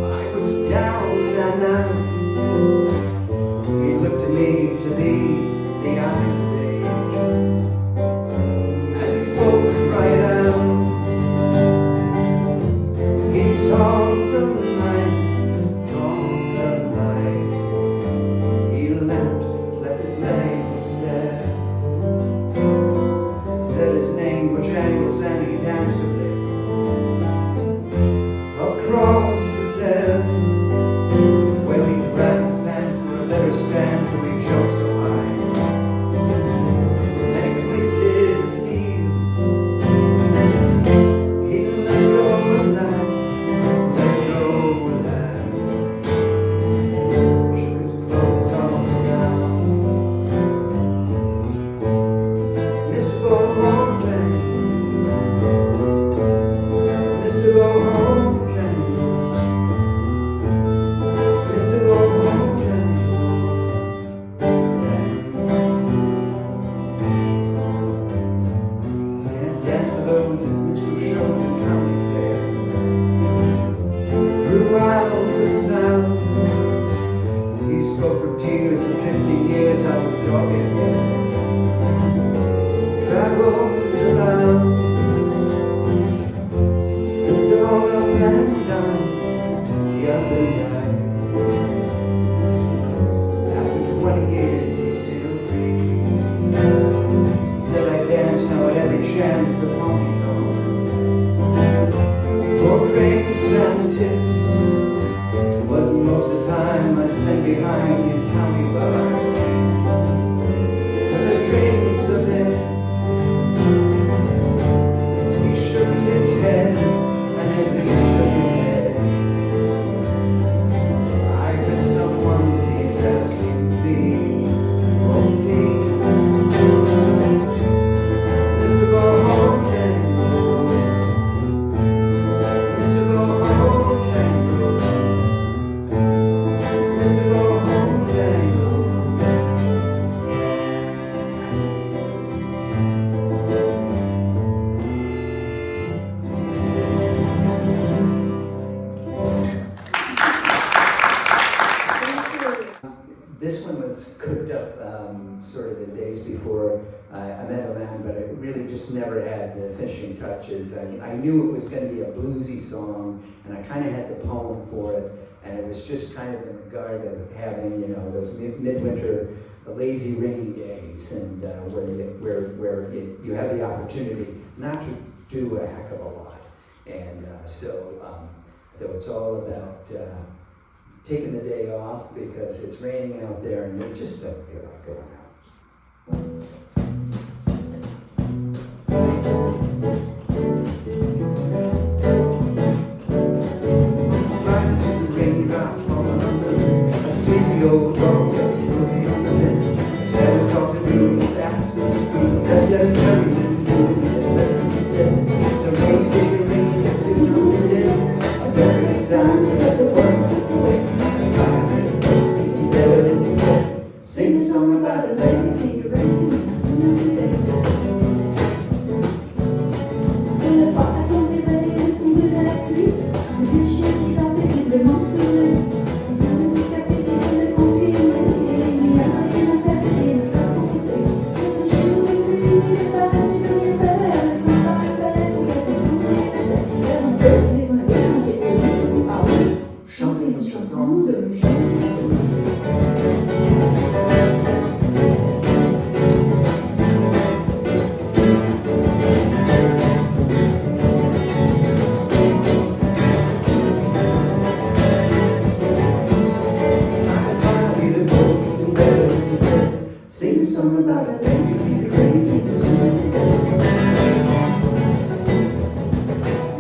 I was down and out. He looked at me to be the eyes of age. As he spoke right out, he talked of life, talked of life. He laughed, slept his legs dead, said his name Bojangles, and he danced a bit across the set. Well, he grabbed his pants for a better stand, so he jumped so high. Then he clicked his heels. He let go of that, let go of that. Shook his clothes on the ground. Mr. Bojangles, Mr. Bojangles, Mr. Bojangles, can't dance for those at minstrel shows and county fair. Throughout the South, he spoke of tears of 50 years out of dogged traveled about, looked all up and down the other night. After 20 years, he still breathes. He said, I dance now at every chance the pony goes, for drinks and tips, but most of the time I spend behind these county bars, 'cause I drink so bit. He shook his head, and as he shook his head, I heard someone please asking, please, oh please, Mr. Bojangles, Mr. Bojangles, Mr. Bojangles. This one was cooked up sort of the days before I met Alain, but it really just never had the finishing touches. I knew it was going to be a bluesy song, and I kind of had the poem for it, and it was just kind of in regard of having, those midwinter, lazy, rainy days, and where you have the opportunity not to do a heck of a lot. And so it's all about taking the day off because it's raining out there and you just don't feel like going out. Raindrops falling on the roof. A sleepy old dog just cozy on the bed. A shadow talking room is absolute food. That young cherry didn't do the best he said. So rain, shake the rain, if you know the day. A very time to let the world slip away. And better this instead. Sing a song about a lady, take a rain. Sur le toit, à ton réveil, le son de la pluie. Un chien qui va paisiblement sourire. Le café qui vient de confirmer. Il n'y a rien à faire, rien à raconter. C'est un jour de pluie, il n'est pas facile de rien faire. Le combat est fait pour laisser tourner la tête. Faire un peu les mains j'ai oublié. Ah oui, chanter une chanson de chien. Sing a song about a lady, see the rain, see the rain.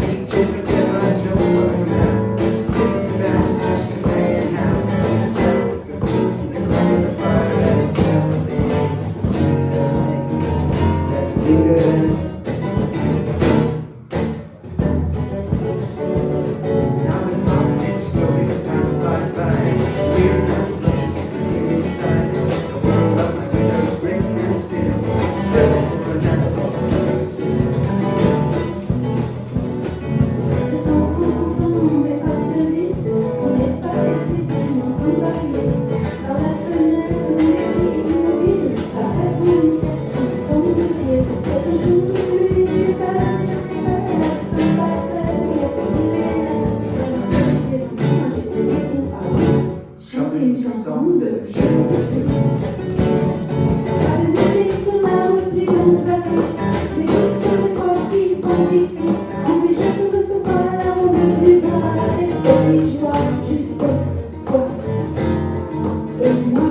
Each every time I show my mouth, sitting back, just a man how the sound of the moon, the crack of the fire, and the smell of the air. That finger. Now it's on, it's slowly, the time flies by. We're not looking for the nearest side. The world of my windows ring and still. For another moment, see. Le temps prend son temps, on efface le vide. On n'est pas laissé, tu n'en sens pas rier. Par la fenêtre, on est immobile. Après pour une sieste, on tombe de pied. C'est un jour de pluie, il n'est pas rien à faire. On va faire, il y a ce qu'il est là. Moi j'ai plus les coups à chanter une chanson de jeune. Pas de musique sur la route du long trafic. Des gouttes sur le corps qui font tic-tic. Empêchés de recevoir la ronde du bras. Des petites joies, juste toi et moi.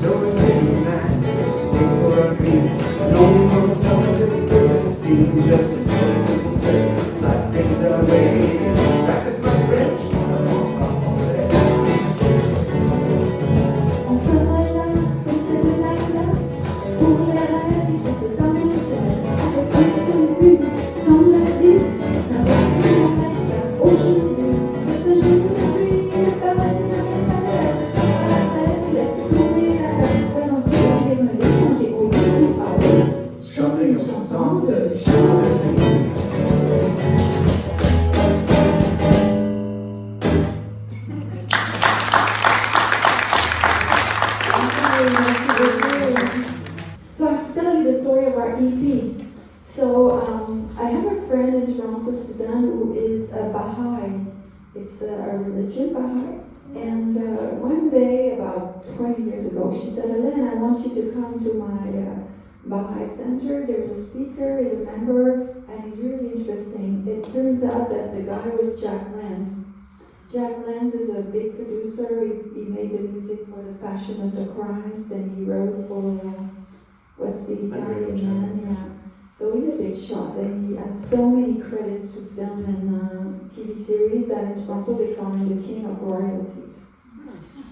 So it's sitting back, space for our dreams. Longing for the summer to the purpose it seems. Just a choice of the faith, like things are waiting. Practice my French, on say. On se relaxe, on fait de la glace. Pour les rêves, il faut que dans les airs. Avec plus de vue dans la vie. Avec une fête, car aujourd'hui, c'est un jour de pluie. Il n'est pas facile à faire. À la fête, laisse tourner la tête. Ça n'en fait rien, mais quand j'ai oublié de parler. Chanter une chanson de chant. So I have to tell you the story of our EP. So I have a friend in Toronto, Suzanne, who is a Baha'i. It's a religion, Baha'i. And one day, about 20 years ago, she said, Hélène, I want you to come to my Baha'i center. There's a speaker, he's a member, and he's really interesting. It turns out that the guy was Jack Lance. Jack Lance is a big producer. He made the music for The Passion of the Christ, and he wrote for, what's the Italian man? Yeah. So he's a big shot, and he has so many credits to film and TV series that in Toronto they call him the king of royalties.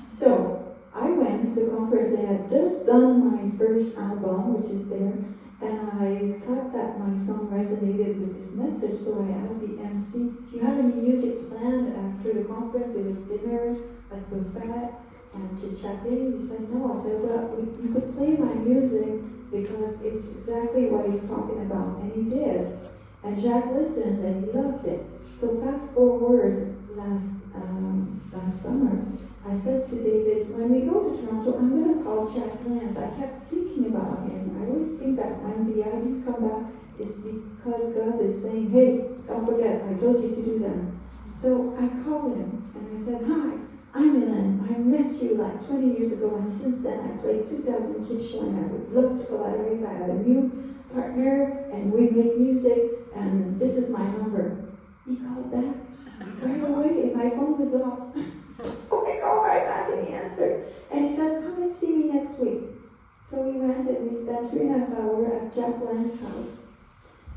So I went to the conference. They had just done my first album, which is there, and I thought that my song resonated with this message, so I asked the MC, do you have any music planned after the conference? There was dinner, like buffet, and chit-chatting. He said, no. I said, well, you could play my music because it's exactly what he's talking about, and he did. And Jack listened, and he loved it. So fast forward last summer, I said to David, when we go to Toronto, I'm going to call Jack Lance. I kept thinking about him. I always think that when the IDs come back, it's because God is saying, hey, don't forget, I told you to do that. So I called him, and I said, hi, I'm Hélène. I met you like 20 years ago, and since then I played 2,000 kids show, and I would love to collaborate. I have a new partner, and we make music, and this is my number. He called back right away, and my phone was off. So I called right back and he answered. And he says, come and see me next week. So we went and we spent 3.5 hours at Jack Lang's house.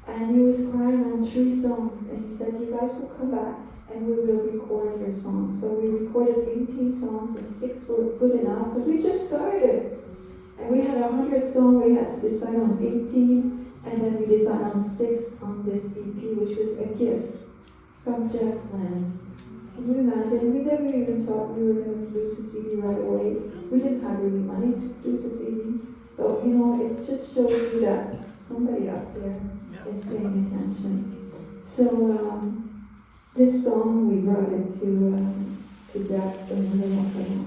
And he was crying on 3 songs. And he said, you guys will come back and we will record your songs. So we recorded 18 songs and 6 were good enough because we just started. And we had 100 songs, we had to decide on 18. And then we decided on 6 on this EP, which was a gift from Jack Lang's. Can you imagine? We never even thought we were going to produce a CD right away. We didn't have really money to produce a CD. So, you know, it just shows you that somebody up there is paying attention. So, this song, we brought it to Jack and another one for him.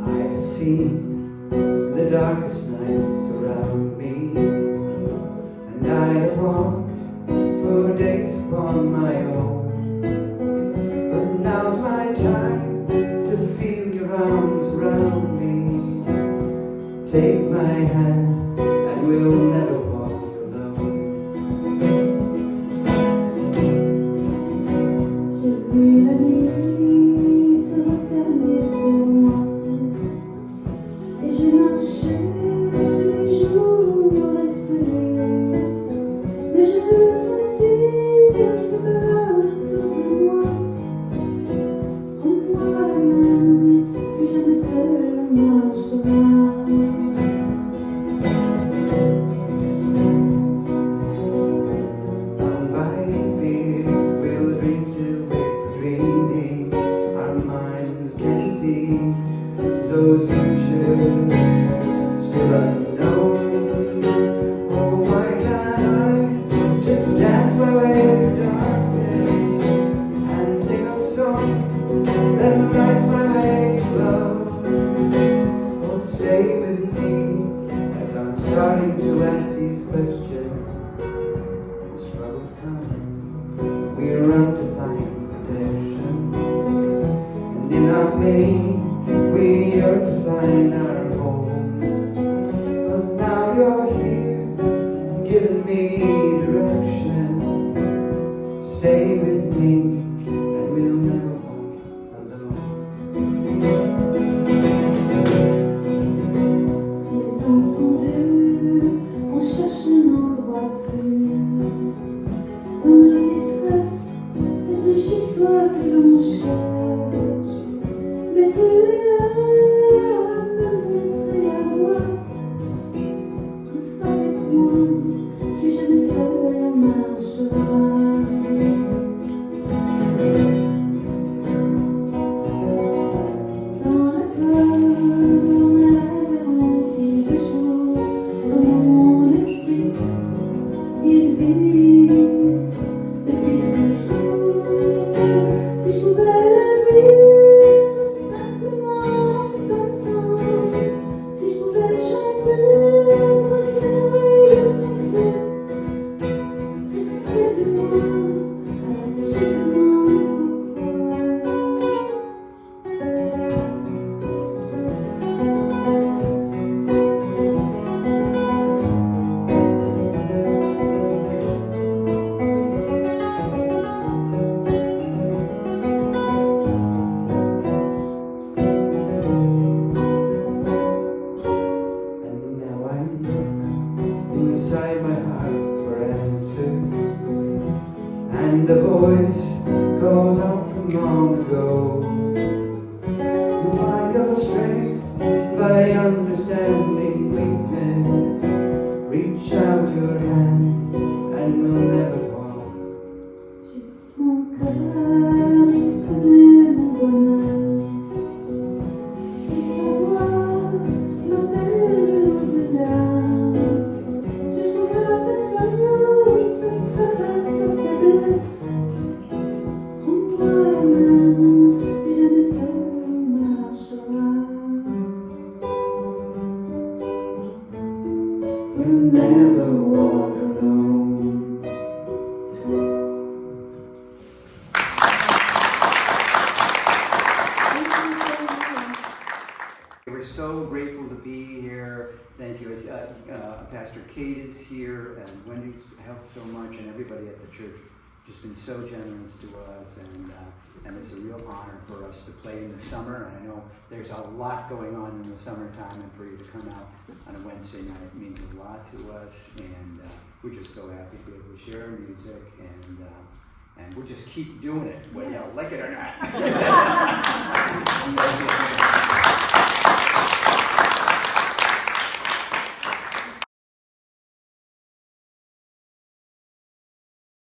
I have seen the darkest nights around me, and I have walked for days upon my own. But now's my time to feel your arms around me. Take my hand and we'll never walk alone. Je vis la nuit se refermer sur moi. Et j'ai marché les jours esselés, mais je veux sentir tes bras autour de moi. Prends-moi la main, plus jamais seul marchera. Bound by fear, we'll dream till we're dreaming. Our minds can see those futures still unknown. Oh, why can't I just dance my way through darkness and sing a song that lights my way to love? Oh, stay with me as I'm starting to ask these questions. When struggles come, we run to find protection, and in our pain, we yearn to find our home. But now you're here, giving me direction. Stay with me, and we'll never walk alone. Les temps sont durs, on cherche un endroit sûr. Dans la détresse, c'est de chez soi que l'on cherche. Mais tu es là à me montrer la voie. Reste avec moi, plus jamais seul on marchera. Dans la peur, on a la garantie de jour. Dans mon esprit, il vit depuis toujours. Si je pouvais la vivre simplement en dansant, si je pouvais chanter, regarder le sentir, rester de moi, alors que je demande pourquoi. And now I look inside my heart for answers, and the voice goes out from long ago. You find your strength by understanding weakness. Reach out your hand and we'll never walk. Mon cœur, il connaît mon bonheur. Et sa voix m'appelle au-delà. Je vois ta force à travers ta faiblesse. Prends-moi la main, plus jamais seul on marchera. We'll never walk alone. We're so grateful to be here Thank you. Pastor Kate is here, and Wendy's helped so much, and everybody at the church just been so generous to us, and it's a real honor for us to play in the summer. And I know there's a lot going on in the summertime, and for you to come out on a Wednesday night means a lot to us, and we're just so happy to be able to share our music, and we'll just keep doing it, whether you Yes. like it or not.